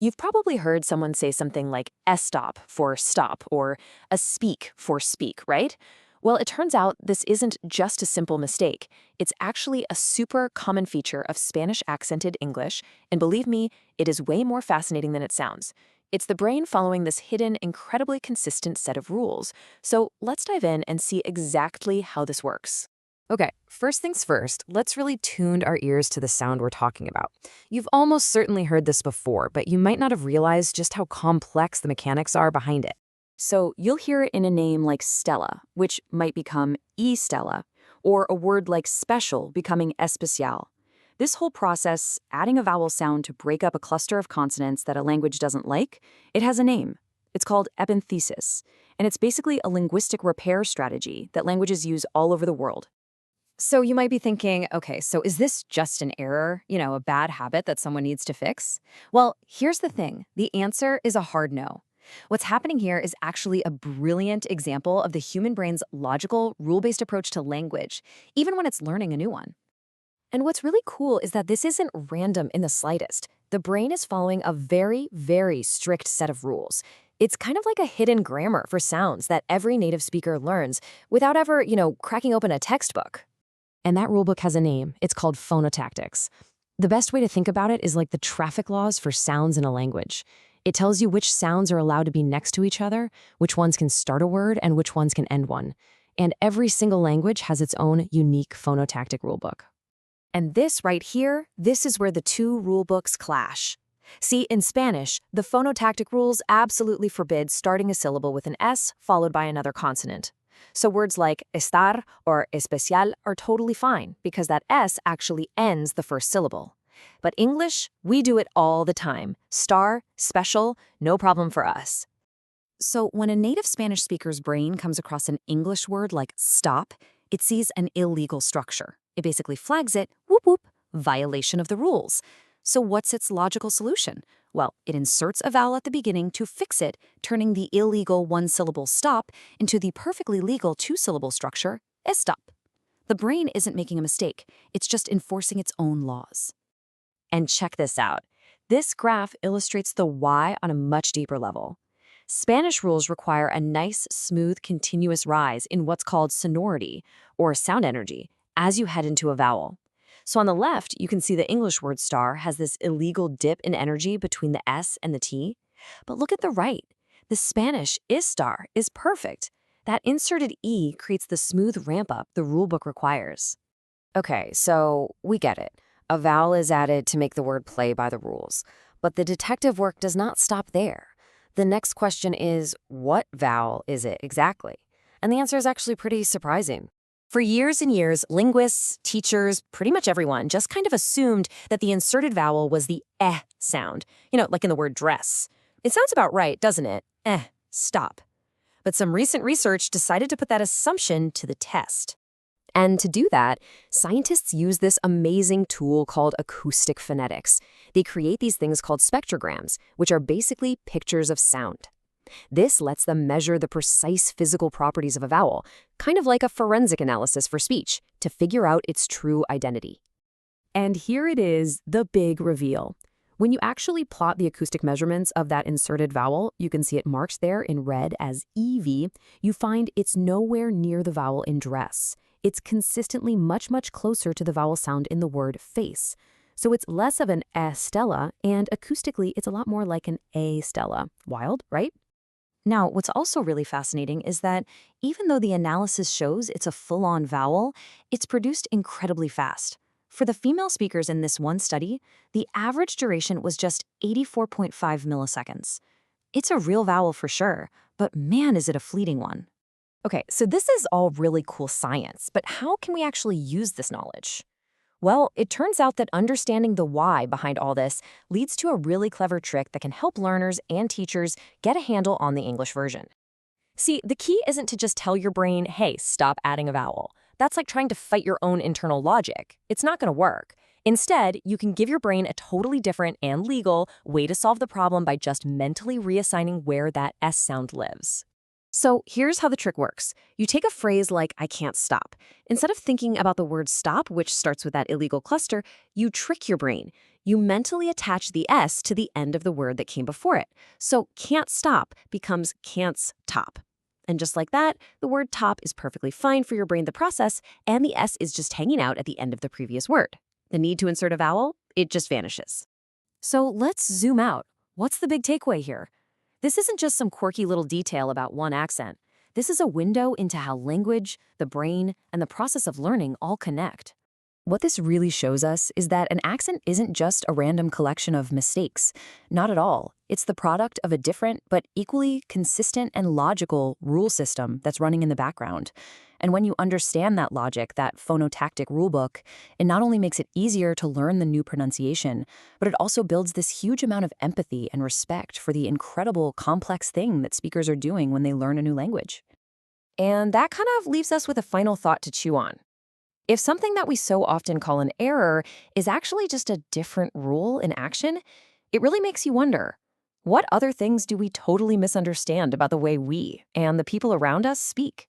You've probably heard someone say something like Estop for stop or a speak for speak, right? Well, it turns out this isn't just a simple mistake. It's actually a super common feature of Spanish accented English, and believe me, it is way more fascinating than it sounds. It's the brain following this hidden, incredibly consistent set of rules. So let's dive in and see exactly how this works. Okay, first things first, let's really tune our ears to the sound we're talking about. You've almost certainly heard this before, but you might not have realized just how complex the mechanics are behind it. So you'll hear it in a name like Stella, which might become E-Stella, or a word like special becoming especial. This whole process, adding a vowel sound to break up a cluster of consonants that a language doesn't like, it has a name. It's called epenthesis, and it's basically a linguistic repair strategy that languages use all over the world. So you might be thinking, okay, so is this just an error, a bad habit that someone needs to fix? Well, here's the thing. The answer is a hard no. What's happening here is actually a brilliant example of the human brain's logical, rule-based approach to language, even when it's learning a new one. And what's really cool is that this isn't random in the slightest. The brain is following a very, very strict set of rules. It's kind of like a hidden grammar for sounds that every native speaker learns without ever, cracking open a textbook. And that rulebook has a name. It's called phonotactics. The best way to think about it is like the traffic laws for sounds in a language. It tells you which sounds are allowed to be next to each other, which ones can start a word, and which ones can end one. And every single language has its own unique phonotactic rulebook. And this right here, this is where the two rulebooks clash. See, in Spanish, the phonotactic rules absolutely forbid starting a syllable with an S followed by another consonant. So words like estar or especial are totally fine because that S actually ends the first syllable. But English, we do it all the time. Star, special, no problem for us. So when a native Spanish speaker's brain comes across an English word like stop, it sees an illegal structure. It basically flags it, whoop whoop, violation of the rules. So what's its logical solution? Well, it inserts a vowel at the beginning to fix it, turning the illegal one-syllable stop into the perfectly legal two-syllable structure, estop. The brain isn't making a mistake. It's just enforcing its own laws. And check this out. This graph illustrates the why on a much deeper level. Spanish rules require a nice, smooth, continuous rise in what's called sonority, or sound energy, as you head into a vowel. So on the left, you can see the English word star has this illegal dip in energy between the S and the T. But look at the right. The Spanish is star is perfect. That inserted E creates the smooth ramp up the rulebook requires. Okay, so we get it. A vowel is added to make the word play by the rules. But the detective work does not stop there. The next question is, what vowel is it exactly? And the answer is actually pretty surprising. For years and years, linguists, teachers, pretty much everyone just kind of assumed that the inserted vowel was the eh sound, like in the word dress. It sounds about right, doesn't it? Stop. But some recent research decided to put that assumption to the test. And to do that, scientists use this amazing tool called acoustic phonetics. They create these things called spectrograms, which are basically pictures of sound. This lets them measure the precise physical properties of a vowel, kind of like a forensic analysis for speech, to figure out its true identity. And here it is, the big reveal. When you actually plot the acoustic measurements of that inserted vowel, you can see it marked there in red as EV, you find it's nowhere near the vowel in dress. It's consistently much, much closer to the vowel sound in the word face. So it's less of an stella, and acoustically, it's a lot more like an a stella. Wild, right? Now, what's also really fascinating is that even though the analysis shows it's a full-on vowel, it's produced incredibly fast. For the female speakers in this one study, the average duration was just 84.5 milliseconds. It's a real vowel for sure, but man, is it a fleeting one. Okay, so this is all really cool science, but how can we actually use this knowledge? Well, it turns out that understanding the why behind all this leads to a really clever trick that can help learners and teachers get a handle on the English version. See, the key isn't to just tell your brain, hey, stop adding a vowel. That's like trying to fight your own internal logic. It's not going to work. Instead, you can give your brain a totally different and legal way to solve the problem by just mentally reassigning where that S sound lives. So here's how the trick works. You take a phrase like, I can't stop. Instead of thinking about the word stop, which starts with that illegal cluster, you trick your brain. You mentally attach the S to the end of the word that came before it. So can't stop becomes can't's top. And just like that, the word top is perfectly fine for your brain to process, and the S is just hanging out at the end of the previous word. The need to insert a vowel, it just vanishes. So let's zoom out. What's the big takeaway here? This isn't just some quirky little detail about one accent. This is a window into how language, the brain, and the process of learning all connect. What this really shows us is that an accent isn't just a random collection of mistakes. Not at all. It's the product of a different but equally consistent and logical rule system that's running in the background. And when you understand that logic, that phonotactic rulebook, it not only makes it easier to learn the new pronunciation, but it also builds this huge amount of empathy and respect for the incredible, complex thing that speakers are doing when they learn a new language. And that kind of leaves us with a final thought to chew on. If something that we so often call an error is actually just a different rule in action, it really makes you wonder, what other things do we totally misunderstand about the way we and the people around us speak?